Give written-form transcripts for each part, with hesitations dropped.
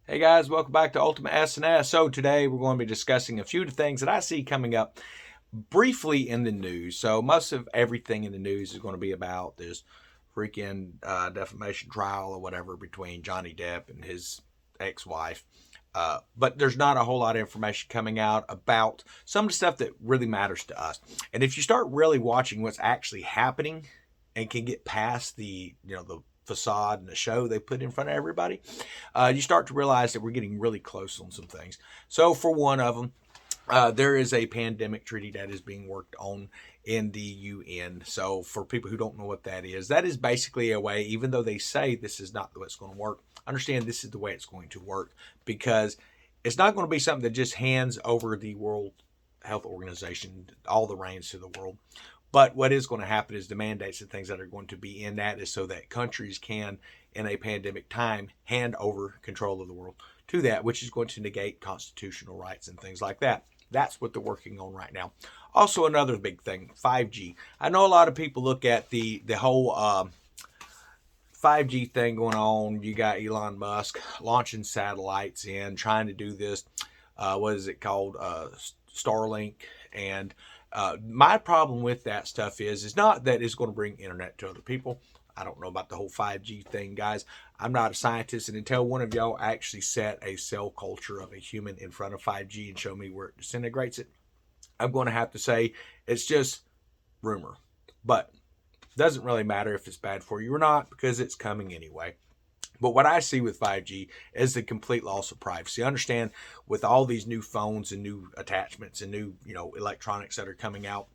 Hey guys, welcome back to Ultimate S&S. So today we're going to be discussing a few of the things that I see coming up briefly in the news. So most of everything in the news is going to be about this freaking defamation trial or whatever between Johnny Depp and his ex-wife. But there's not a whole lot of information coming out about some of the stuff that really matters to us. And if you start really watching what's actually happening and can get past the facade and the show they put in front of everybody, you start to realize that we're getting really close on some things. So for one of them, there is a pandemic treaty that is being worked on in the UN. So for people who don't know what that is basically a way, even though they say this is not the way it's going to work, understand this is the way it's going to work, because it's not going to be something that just hands over the World Health Organization all the reins to the world. But what is going to happen is the mandates and things that are going to be in that is so that countries can, in a pandemic time, hand over control of the world to that, which is going to negate constitutional rights and things like that. That's what they're working on right now. Also, another big thing, 5G. I know a lot of people look at the whole 5G thing going on. You got Elon Musk launching satellites in, trying to do this, what is it called, Starlink. And my problem with that stuff is not that it's going to bring internet to other people. I don't know about the whole 5G thing, guys. I'm not a scientist, and until one of y'all actually set a cell culture of a human in front of 5G and show me where it disintegrates it, I'm going to have to say it's just rumor. But it doesn't really matter if it's bad for you or not, because it's coming anyway. But what I see with 5G is the complete loss of privacy. Understand, with all these new phones and new attachments and new, electronics that are coming out,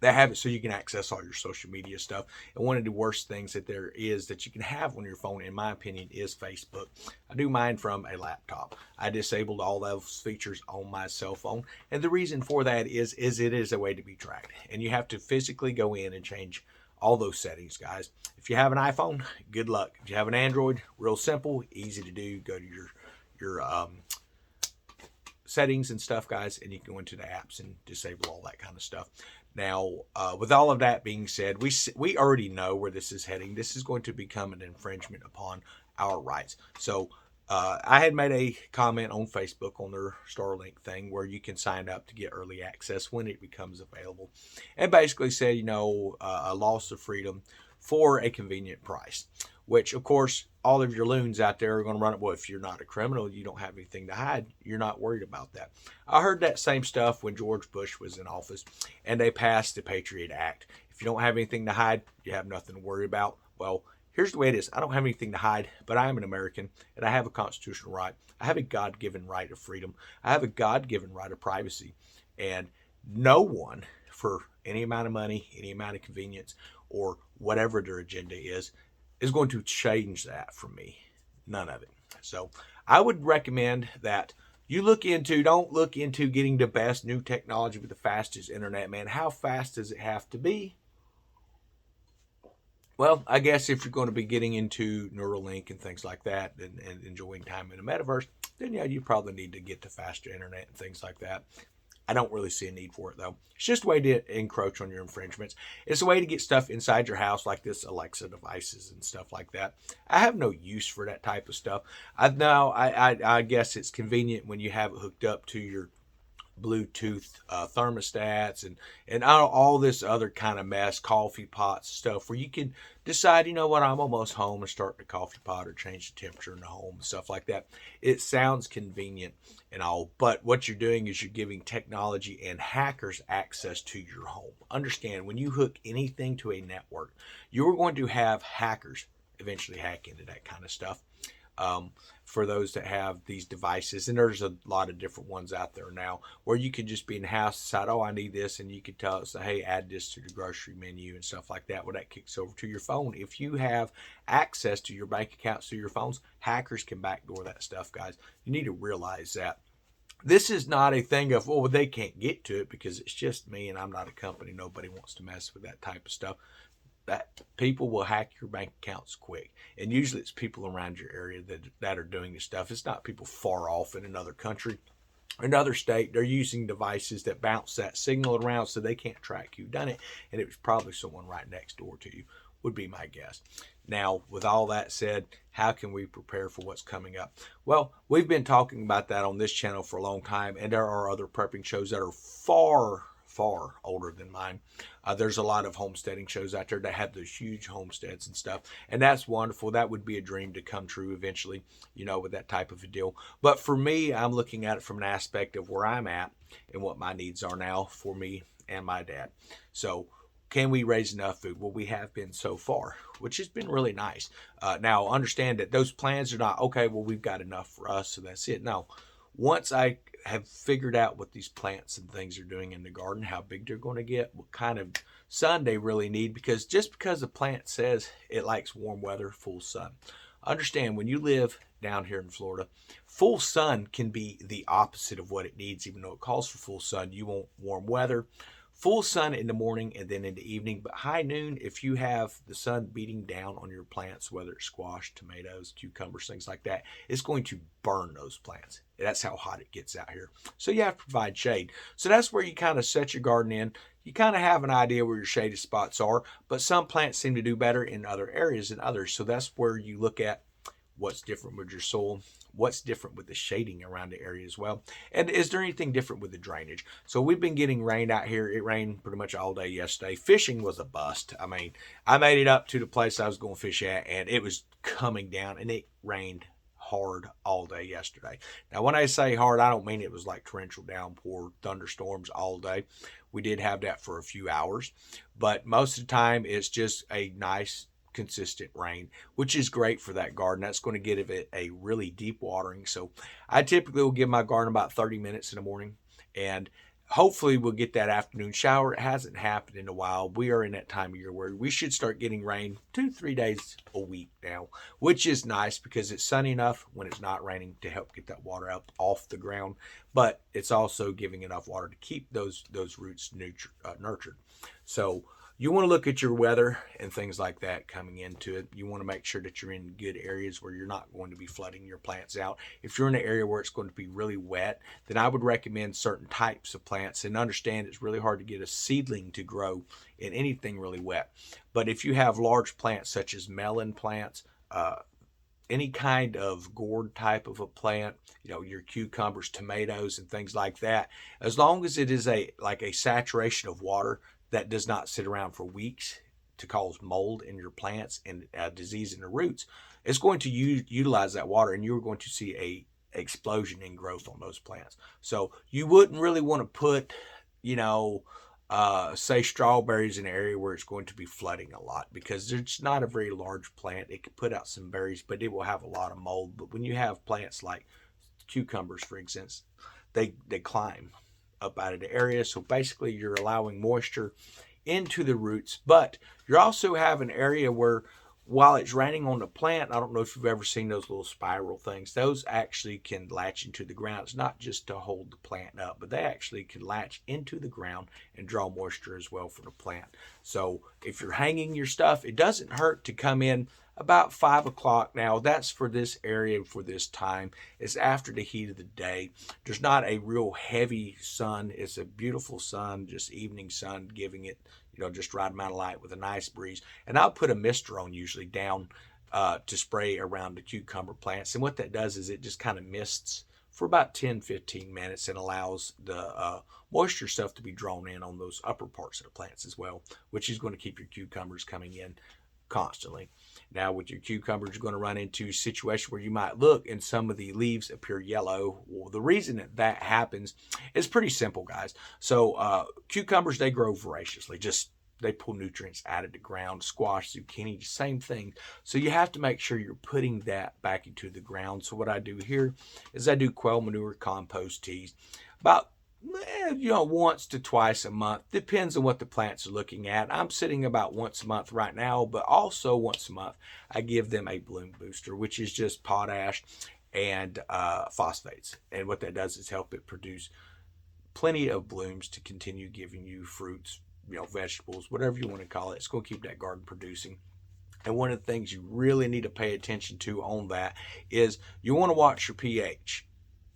they have it so you can access all your social media stuff. And one of the worst things that there is that you can have on your phone, in my opinion, is Facebook. I do mine from a laptop. I disabled all those features on my cell phone. And the reason for that is it is a way to be tracked. And you have to physically go in and change all those settings, guys. If you have an iPhone, good luck. If you have an Android, real simple, easy to do. Go to your settings and stuff, guys, and you can go into the apps and disable all that kind of stuff. Now, with all of that being said, we already know where this is heading. This is going to become an infringement upon our rights. So I had made a comment on Facebook on their Starlink thing where you can sign up to get early access when it becomes available, and basically said, a loss of freedom for a convenient price, which of course all of your loons out there are going to run it. Well, if you're not a criminal, you don't have anything to hide, you're not worried about that. I heard that same stuff when George Bush was in office and they passed the Patriot Act. If you don't have anything to hide, you have nothing to worry about. Well, here's the way it is. I don't have anything to hide, but I am an American and I have a constitutional right. I have a God-given right of freedom. I have a God-given right of privacy. And no one, for any amount of money, any amount of convenience, or whatever their agenda is going to change that from me. None of it. So I would recommend that you don't look into getting the best new technology with the fastest internet, man. How fast does it have to be? Well, I guess if you're going to be getting into Neuralink and things like that and enjoying time in the metaverse, then yeah, you probably need to get to faster internet and things like that. I don't really see a need for it, though. It's just a way to encroach on your infringements. It's a way to get stuff inside your house, like this Alexa devices and stuff like that. I have no use for that type of stuff. I guess it's convenient when you have it hooked up to your Bluetooth thermostats and all this other kind of mess, coffee pots, stuff where you can decide, you know what, I'm almost home, and start the coffee pot or change the temperature in the home and stuff like that. It sounds convenient and all, but what you're doing is you're giving technology and hackers access to your home. Understand, when you hook anything to a network, you're going to have hackers eventually hack into that kind of stuff. For those that have these devices, and there's a lot of different ones out there now where you can just be in the house, decide, oh, I need this, and you can tell it, say, hey, add this to the grocery menu and stuff like that. Well, that kicks over to your phone. If you have access to your bank accounts through your phones, hackers can backdoor that stuff, guys. You need to realize that. This is not a thing of, well, they can't get to it because it's just me and I'm not a company. Nobody wants to mess with that type of stuff. That people will hack your bank accounts quick, and usually it's people around your area that are doing this stuff. It's not people far off in another country, another state. They're using devices that bounce that signal around so they can't track who done it, and it was probably someone right next door to you, would be my guess. Now, with all that said, how can we prepare for what's coming up? Well, we've been talking about that on this channel for a long time, and there are other prepping shows that are far older than mine. There's a lot of homesteading shows out there that have those huge homesteads and stuff, and that's wonderful. That would be a dream to come true eventually, with that type of a deal. But for me, I'm looking at it from an aspect of where I'm at and what my needs are now for me and my dad. So can we raise enough food? Well, we have been so far, which has been really nice. Now, understand that those plans are not, okay, well, we've got enough for us, so that's it. No, once I have figured out what these plants and things are doing in the garden, how big they're going to get, what kind of sun they really need, because just because a plant says it likes warm weather, full sun. Understand, when you live down here in Florida, full sun can be the opposite of what it needs. Even though it calls for full sun, you want warm weather, full sun in the morning and then in the evening. But high noon, if you have the sun beating down on your plants, whether it's squash, tomatoes, cucumbers, things like that, it's going to burn those plants. That's how hot it gets out here. So you have to provide shade. So that's where you kind of set your garden in. You kind of have an idea where your shaded spots are, but some plants seem to do better in other areas than others. So that's where you look at what's different with your soil, what's different with the shading around the area as well, and is there anything different with the drainage. So we've been getting rain out here. It rained pretty much all day yesterday. Fishing was a bust. I mean, I made it up to the place I was going to fish at, and it was coming down, and it rained hard all day yesterday. Now, when I say hard, I don't mean it was like torrential downpour, thunderstorms all day. We did have that for a few hours, but most of the time it's just a nice consistent rain, which is great for that garden. That's going to give it a really deep watering. So I typically will give my garden about 30 minutes in the morning, and hopefully we'll get that afternoon shower. It hasn't happened in a while. We are in that time of year where we should start getting rain 2-3 days a week now, which is nice because it's sunny enough when it's not raining to help get that water up off the ground, but it's also giving enough water to keep those roots nurtured. So you want to look at your weather and things like that coming into it. You want to make sure that you're in good areas where you're not going to be flooding your plants out. If you're in an area where it's going to be really wet, then I would recommend certain types of plants. And understand it's really hard to get a seedling to grow in anything really wet. But if you have large plants such as melon plants, any kind of gourd type of a plant, your cucumbers, tomatoes, and things like that, as long as it is a saturation of water that does not sit around for weeks to cause mold in your plants and disease in the roots, it's going to utilize that water, and you're going to see a explosion in growth on those plants. So you wouldn't really want to put, say strawberries in an area where it's going to be flooding a lot, because it's not a very large plant. It can put out some berries, but it will have a lot of mold. But when you have plants like cucumbers, for instance, they climb up out of the area. So basically you're allowing moisture into the roots, but you're also have an area where while it's raining on the plant, I don't know if you've ever seen those little spiral things. Those actually can latch into the ground. It's not just to hold the plant up, but they actually can latch into the ground and draw moisture as well for the plant. So if you're hanging your stuff, it doesn't hurt to come in about 5 o'clock. Now that's for this area for this time. It's after the heat of the day. There's not a real heavy sun. It's a beautiful sun, just evening sun, giving it, just right amount of light with a nice breeze. And I'll put a mister on usually down to spray around the cucumber plants. And what that does is it just kind of mists for about 10-15 minutes and allows the moisture stuff to be drawn in on those upper parts of the plants as well, which is going to keep your cucumbers coming in constantly. Now with your cucumbers, you're going to run into a situation where you might look and some of the leaves appear yellow. Well, the reason that happens is pretty simple, guys. So cucumbers, they grow voraciously. They pull nutrients out of the ground. Squash, zucchini, same thing. So you have to make sure you're putting that back into the ground. So what I do here is I do quail manure compost teas about once to twice a month. Depends on what the plants are looking at. I'm sitting about once a month right now, but also once a month I give them a bloom booster, which is just potash and phosphates. And what that does is help it produce plenty of blooms to continue giving you fruits, vegetables, whatever you want to call it. It's going to keep that garden producing. And one of the things you really need to pay attention to on that is you want to watch your pH.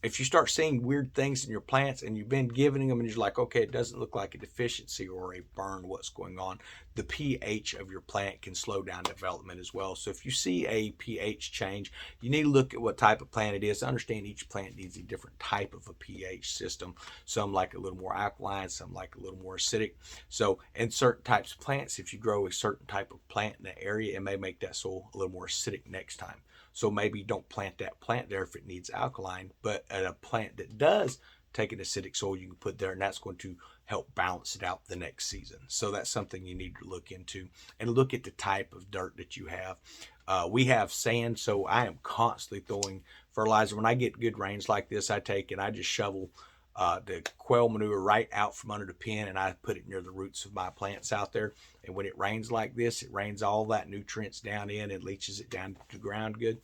if you start seeing weird things in your plants and you've been giving them and you're like, okay, it doesn't look like a deficiency or a burn, what's going on, the pH of your plant can slow down development as well. So if you see a pH change, you need to look at what type of plant it is. Understand each plant needs a different type of a pH system. Some like a little more alkaline, some like a little more acidic. So in certain types of plants, if you grow a certain type of plant in the area, it may make that soil a little more acidic next time. So maybe don't plant that plant there if it needs alkaline, but at a plant that does take an acidic soil, you can put there, and that's going to help balance it out the next season. So that's something you need to look into, and look at the type of dirt that you have. We have sand, so I am constantly throwing fertilizer. When I get good rains like this, I take and I just shovel the quail manure right out from under the pin, and I put it near the roots of my plants out there. And when it rains like this, it rains all that nutrients down in and leaches it down to the ground good.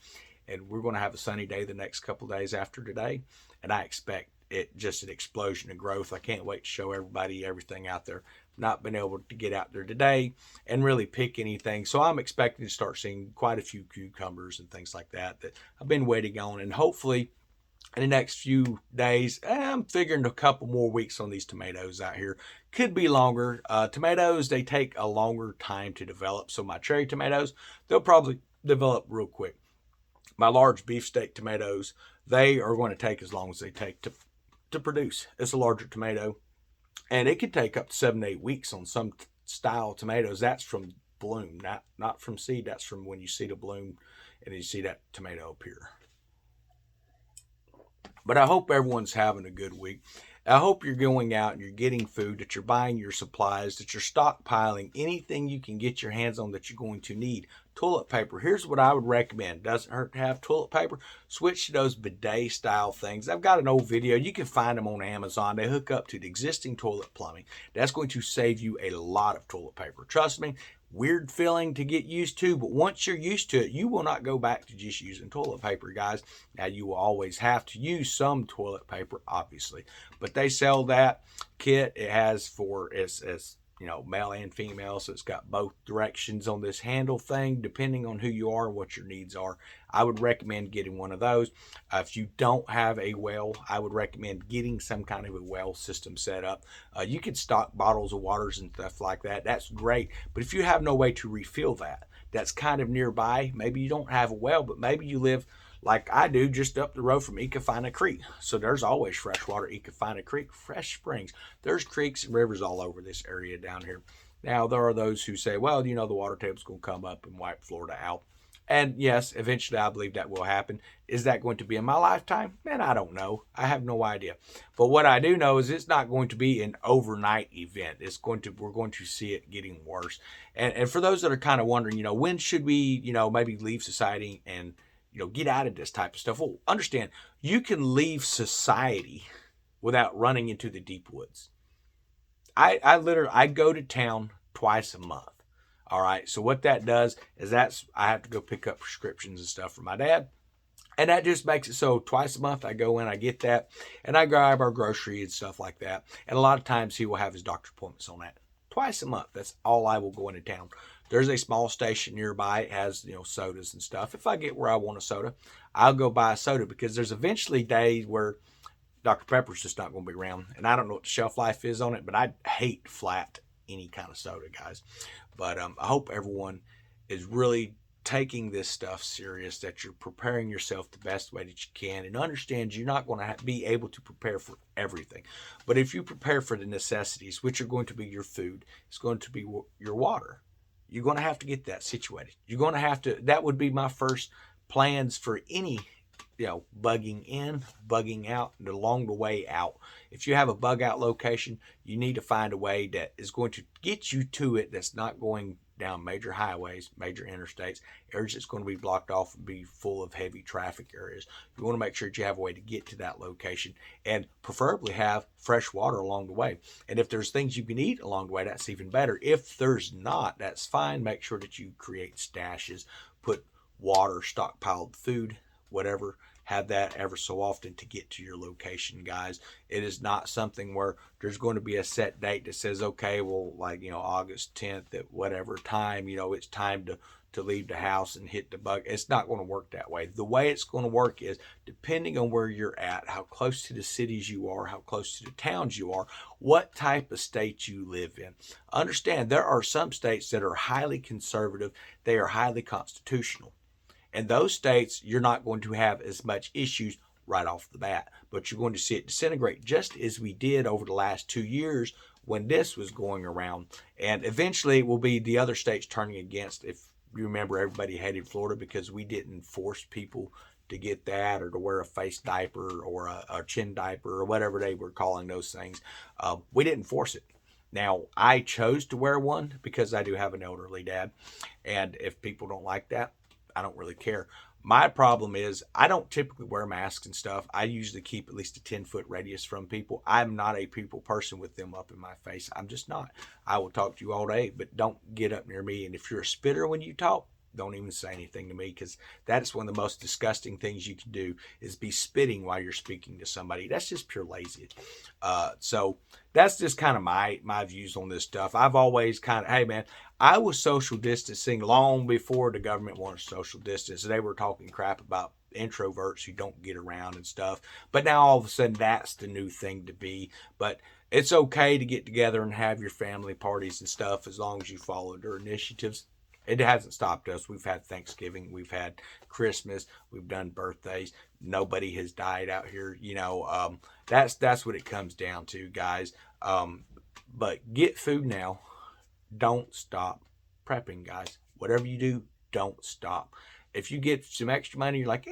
And we're going to have a sunny day the next couple of days after today, and I expect it just an explosion of growth. I can't wait to show everybody everything out there. Not been able to get out there today and really pick anything, so I'm expecting to start seeing quite a few cucumbers and things like that I've been waiting on, and hopefully in the next few days, I'm figuring a couple more weeks on these tomatoes out here. Could be longer. Tomatoes, they take a longer time to develop. So my cherry tomatoes, they'll probably develop real quick. My large beefsteak tomatoes, they are going to take as long as they take to produce. It's a larger tomato, and it could take up to 7 to 8 weeks on some style tomatoes. That's from bloom, not from seed. That's from when you see the bloom and you see that tomato appear. But I hope everyone's having a good week. I hope you're going out and you're getting food, that you're buying your supplies, that you're stockpiling anything you can get your hands on that you're going to need. Toilet paper. Here's what I would recommend. Doesn't hurt to have toilet paper. Switch to those bidet style things. I've got an old video. You can find them on Amazon. They hook up to the existing toilet plumbing. That's going to save you a lot of toilet paper. Trust me. Weird feeling to get used to, but once you're used to it, you will not go back to just using toilet paper, guys. Now, you will always have to use some toilet paper, obviously, but they sell that kit. It has for it's male and female, so it's got both directions on this handle thing depending on who you are and what your needs are. I would recommend getting one of those. If you don't have a well, I would recommend getting some kind of a well system set up. You can stock bottles of waters and stuff like that. That's great, but if you have no way to refill that's kind of nearby, maybe you don't have a well, but maybe you live like I do, just up the road from Ecofina Creek. So there's always fresh water. Ecofina Creek, fresh springs. There's creeks and rivers all over this area down here. Now, there are those who say, well, the water table's going to come up and wipe Florida out. And yes, eventually I believe that will happen. Is that going to be in my lifetime? Man, I don't know. I have no idea. But what I do know is it's not going to be an overnight event. We're going to see it getting worse. And for those that are kind of wondering, when should we, maybe leave society and get out of this type of stuff? Well, understand, you can leave society without running into the deep woods. I go to town twice a month. All right. So what that does is I have to go pick up prescriptions and stuff for my dad. And that just makes it so twice a month I go in, I get that, and I grab our grocery and stuff like that. And a lot of times he will have his doctor appointments on that. Twice a month. That's all I will go into town. There's a small station nearby. It has, sodas and stuff. If I get where I want a soda, I'll go buy a soda, because there's eventually days where Dr. Pepper's just not going to be around. And I don't know what the shelf life is on it, but I hate flat any kind of soda, guys. But I hope everyone is really taking this stuff serious, that you're preparing yourself the best way that you can, and understand you're not going to be able to prepare for everything. But if you prepare for the necessities, which are going to be your food, it's going to be your water. You're going to have to get that situated. You're going to have to, that would be my first plans for any, bugging in, bugging out, and along the way out. If you have a bug out location, you need to find a way that is going to get you to it, that's not going down major highways, major interstates, areas that's going to be blocked off and be full of heavy traffic areas. You want to make sure that you have a way to get to that location, and preferably have fresh water along the way. And if there's things you can eat along the way, that's even better. If there's not, that's fine. Make sure that you create stashes, put water, stockpiled food, whatever, have that ever so often to get to your location, guys. It is not something where there's going to be a set date that says, okay, well, August 10th at whatever time, it's time to leave the house and hit the bug. It's not going to work that way. The way it's going to work is depending on where you're at, how close to the cities you are, how close to the towns you are, what type of state you live in. Understand, there are some states that are highly conservative. They are highly constitutional. In those states, you're not going to have as much issues right off the bat, but you're going to see it disintegrate just as we did over the last 2 years when this was going around. And eventually it will be the other states turning against. If you remember, everybody hated Florida because we didn't force people to get that or to wear a face diaper or a chin diaper or whatever they were calling those things. We didn't force it. Now, I chose to wear one because I do have an elderly dad. And if people don't like that, I don't really care. My problem is I don't typically wear masks and stuff. I usually keep at least a 10-foot radius from people. I'm not a people person with them up in my face. I'm just not. I will talk to you all day, but don't get up near me. And if you're a spitter when you talk, don't even say anything to me, because that's one of the most disgusting things you can do is be spitting while you're speaking to somebody. That's just pure lazy. So that's just kind of my views on this stuff. I've always kind of, hey man, I was social distancing long before the government wanted social distance. They were talking crap about introverts who don't get around and stuff. But now all of a sudden that's the new thing to be. But it's okay to get together and have your family parties and stuff as long as you follow their initiatives. It hasn't stopped us. We've had Thanksgiving, we've had Christmas, we've done birthdays. Nobody has died out here. That's what it comes down to, guys. But get food now. Don't stop prepping, guys. Whatever you do, don't stop. If you get some extra money, you're like,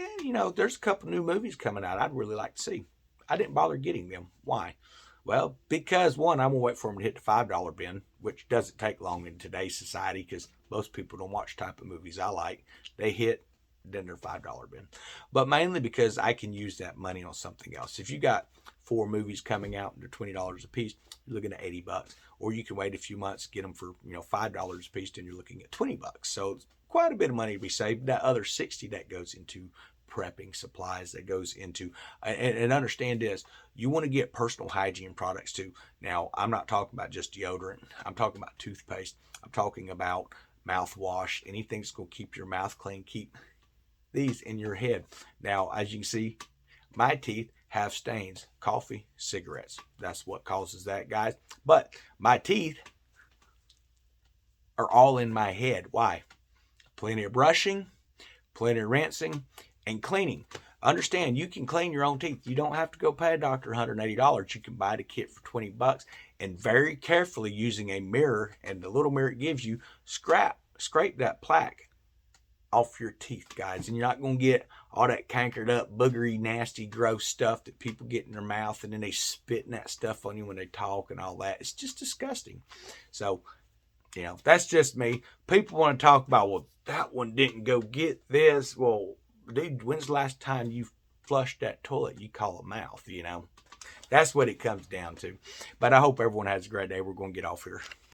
there's a couple new movies coming out I'd really like to see. I didn't bother getting them. Why? Well, because one, I'm going to wait for them to hit the $5 bin, which doesn't take long in today's society because most people don't watch the type of movies I like. They hit, then they're $5 bin. But mainly because I can use that money on something else. If you got 4 movies coming out and they're $20 a piece, you're looking at $80. Or you can wait a few months, get them for $5 a piece, and you're looking at $20. So it's quite a bit of money to be saved. That other 60 that goes into prepping supplies, that goes into, and understand this, you want to get personal hygiene products too. Now, I'm not talking about just deodorant. I'm talking about toothpaste. I'm talking about mouthwash, anything that's going to keep your mouth clean, keep these in your head. Now, as you can see, my teeth have stains. Coffee, cigarettes. That's what causes that, guys. But my teeth are all in my head. Why? Plenty of brushing, plenty of rinsing, and cleaning. Understand, you can clean your own teeth. You don't have to go pay a doctor $180. You can buy the kit for $20 and very carefully using a mirror and the little mirror it gives you, scrape that plaque off your teeth, guys. And you're not going to get all that cankered up, boogery, nasty, gross stuff that people get in their mouth, and then they spitting that stuff on you when they talk and all that. It's just disgusting. So, that's just me. People want to talk about, well, that one didn't go get this. Well, dude, when's the last time you flushed that toilet you call a mouth, That's what it comes down to. But I hope everyone has a great day. We're going to get off here.